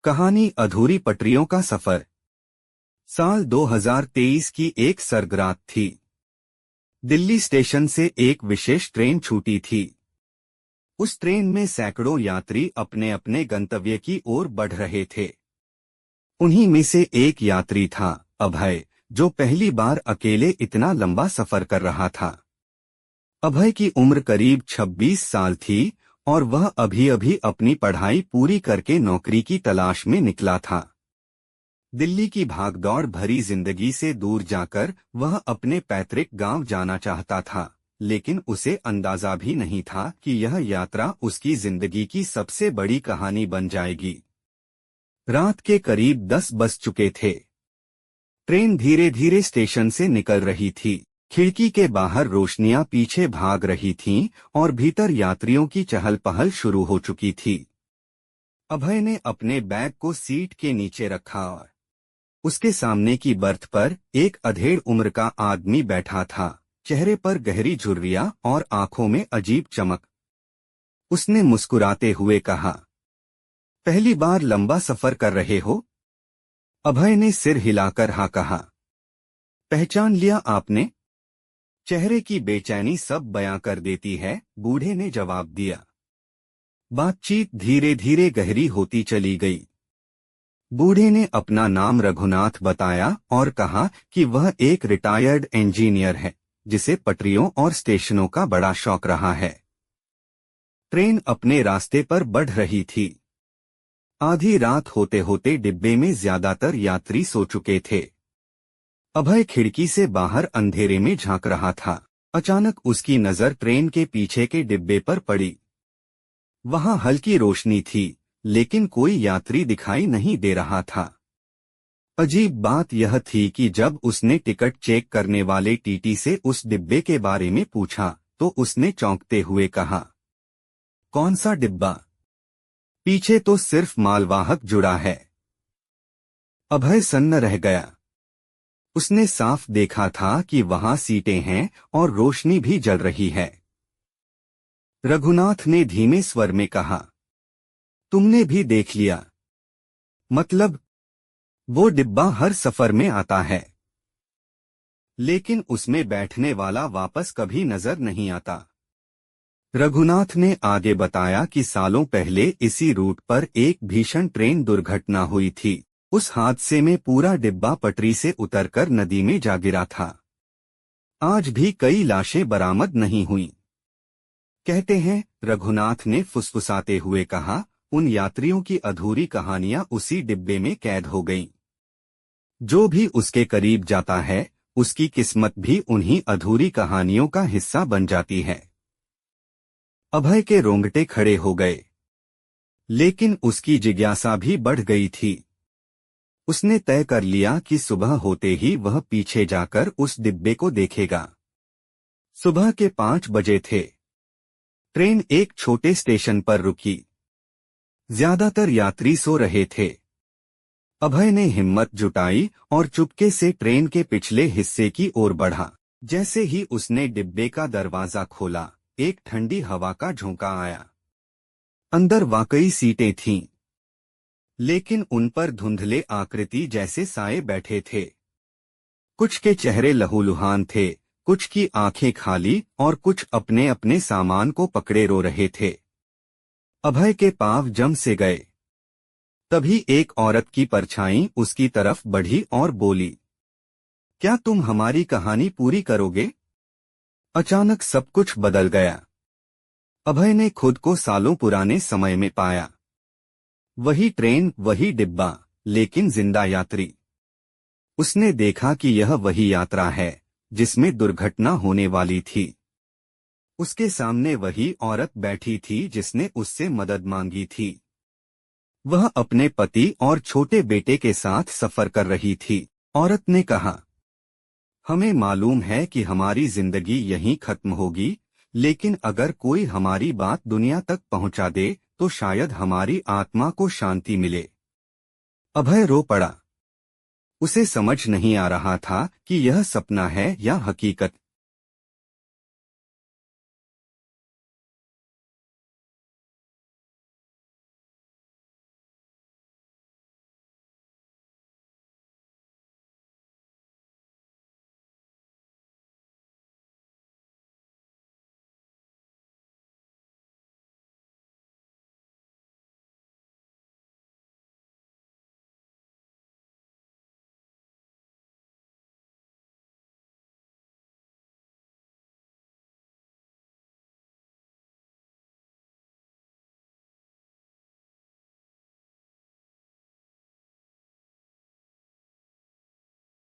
कहानी अधूरी पटरियों का सफर। साल 2023 की एक सरगरात थी। दिल्ली स्टेशन से एक विशेष ट्रेन छूटी थी। उस ट्रेन में सैकड़ों यात्री अपने अपने गंतव्य की ओर बढ़ रहे थे। उन्हीं में से एक यात्री था अभय, जो पहली बार अकेले इतना लंबा सफर कर रहा था। अभय की उम्र करीब 26 साल थी और वह अभी अभी अपनी पढ़ाई पूरी करके नौकरी की तलाश में निकला था। दिल्ली की भागदौड़ भरी जिंदगी से दूर जाकर वह अपने पैतृक गांव जाना चाहता था, लेकिन उसे अंदाजा भी नहीं था कि यह यात्रा उसकी जिंदगी की सबसे बड़ी कहानी बन जाएगी। रात के करीब 10 बज चुके थे। ट्रेन धीरे धीरे स्टेशन से निकल रही थी। खिड़की के बाहर रोशनियां पीछे भाग रही थीं और भीतर यात्रियों की चहल पहल शुरू हो चुकी थी। अभय ने अपने बैग को सीट के नीचे रखा और उसके सामने की बर्थ पर एक अधेड़ उम्र का आदमी बैठा था, चेहरे पर गहरी झुर्रियां और आंखों में अजीब चमक। उसने मुस्कुराते हुए कहा, पहली बार लंबा सफर कर रहे हो? अभय ने सिर हिलाकर हाँ कहा। पहचान लिया आपने? चेहरे की बेचैनी सब बयां कर देती है, बूढ़े ने जवाब दिया। बातचीत धीरे धीरे गहरी होती चली गई। बूढ़े ने अपना नाम रघुनाथ बताया और कहा कि वह एक रिटायर्ड इंजीनियर है, जिसे पटरियों और स्टेशनों का बड़ा शौक रहा है। ट्रेन अपने रास्ते पर बढ़ रही थी। आधी रात होते होते डिब्बे में ज्यादातर यात्री सो चुके थे। अभय खिड़की से बाहर अंधेरे में झांक रहा था। अचानक उसकी नजर ट्रेन के पीछे के डिब्बे पर पड़ी। वहां हल्की रोशनी थी, लेकिन कोई यात्री दिखाई नहीं दे रहा था। अजीब बात यह थी कि जब उसने टिकट चेक करने वाले टीटी से उस डिब्बे के बारे में पूछा, तो उसने चौंकते हुए कहा, कौन सा डिब्बा? पीछे तो सिर्फ मालवाहक जुड़ा है। अभय सन्न रह गया। उसने साफ देखा था कि वहां सीटें हैं और रोशनी भी जल रही है। रघुनाथ ने धीमे स्वर में कहा, तुमने भी देख लिया? मतलब? वो डिब्बा हर सफर में आता है, लेकिन उसमें बैठने वाला वापस कभी नजर नहीं आता। रघुनाथ ने आगे बताया कि सालों पहले इसी रूट पर एक भीषण ट्रेन दुर्घटना हुई थी। उस हादसे में पूरा डिब्बा पटरी से उतरकर नदी में जा गिरा था। आज भी कई लाशें बरामद नहीं हुईं। कहते हैं, रघुनाथ ने फुसफुसाते हुए कहा, उन यात्रियों की अधूरी कहानियां उसी डिब्बे में कैद हो गईं। जो भी उसके करीब जाता है, उसकी किस्मत भी उन्हीं अधूरी कहानियों का हिस्सा बन जाती है। अभय के रोंगटे खड़े हो गए, लेकिन उसकी जिज्ञासा भी बढ़ गई थी। उसने तय कर लिया कि सुबह होते ही वह पीछे जाकर उस डिब्बे को देखेगा। सुबह के 5 बजे थे। ट्रेन एक छोटे स्टेशन पर रुकी। ज्यादातर यात्री सो रहे थे। अभय ने हिम्मत जुटाई और चुपके से ट्रेन के पिछले हिस्से की ओर बढ़ा। जैसे ही उसने डिब्बे का दरवाजा खोला, एक ठंडी हवा का झोंका आया। अंदर वाकई सीटें थीं, लेकिन उन पर धुंधले आकृति जैसे साए बैठे थे। कुछ के चेहरे लहूलुहान थे, कुछ की आंखें खाली और कुछ अपने अपने सामान को पकड़े रो रहे थे। अभय के पांव जम से गए। तभी एक औरत की परछाई उसकी तरफ बढ़ी और बोली, क्या तुम हमारी कहानी पूरी करोगे? अचानक सब कुछ बदल गया। अभय ने खुद को सालों पुराने समय में पाया। वही ट्रेन, वही डिब्बा, लेकिन जिंदा यात्री। उसने देखा कि यह वही यात्रा है जिसमें दुर्घटना होने वाली थी। उसके सामने वही औरत बैठी थी जिसने उससे मदद मांगी थी। वह अपने पति और छोटे बेटे के साथ सफर कर रही थी। औरत ने कहा, हमें मालूम है कि हमारी जिंदगी यहीं खत्म होगी, लेकिन अगर कोई हमारी बात दुनिया तक पहुंचा दे तो शायद हमारी आत्मा को शांति मिले। अभय रो पड़ा। उसे समझ नहीं आ रहा था कि यह सपना है या हकीकत।